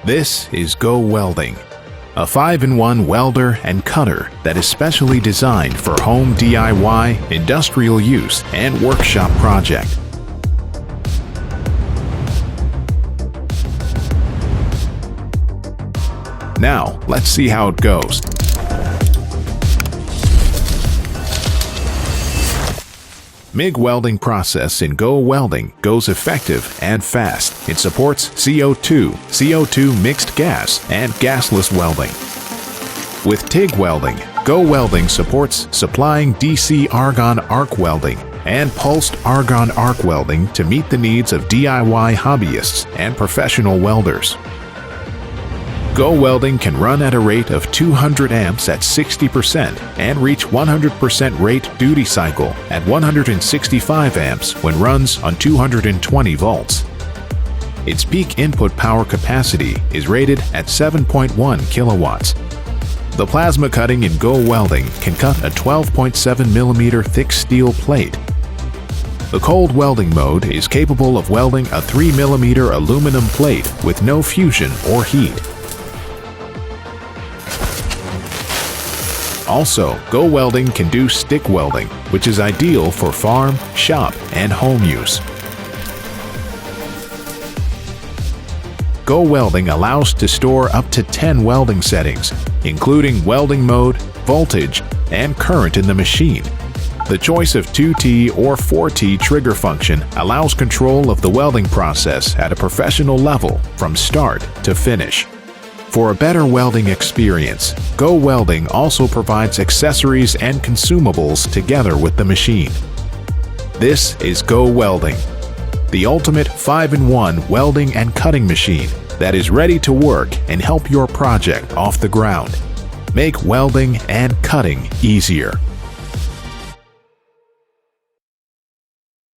This is GoWelding, a 5-in-1 welder and cutter that is specially designed for home DIY, industrial use, and workshop project. Now, let's see how it goes. MIG welding process in GoWelding goes effective and fast. It supports CO2, CO2 mixed gas, and gasless welding. With TIG welding, GoWelding supports supplying DC argon arc welding and pulsed argon arc welding to meet the needs of DIY hobbyists and professional welders. GoWelding can run at a rate of 200 amps at 60% and reach 100% rate duty cycle at 165 amps when runs on 220 volts. Its peak input power capacity is rated at 7.1 kilowatts. The plasma cutting in GoWelding can cut a 12.7 millimeter thick steel plate. The cold welding mode is capable of welding a 3 millimeter aluminum plate with no fusion or heat. Also, GoWelding can do stick welding, which is ideal for farm, shop, and home use. GoWelding allows to store up to 10 welding settings, including welding mode, voltage, and current in the machine. The choice of 2T or 4T trigger function allows control of the welding process at a professional level from start to finish. For a better welding experience, GoWelding also provides accessories and consumables together with the machine. This is GoWelding, the ultimate 5-in-1 welding and cutting machine that is ready to work and help your project off the ground. Make welding and cutting easier.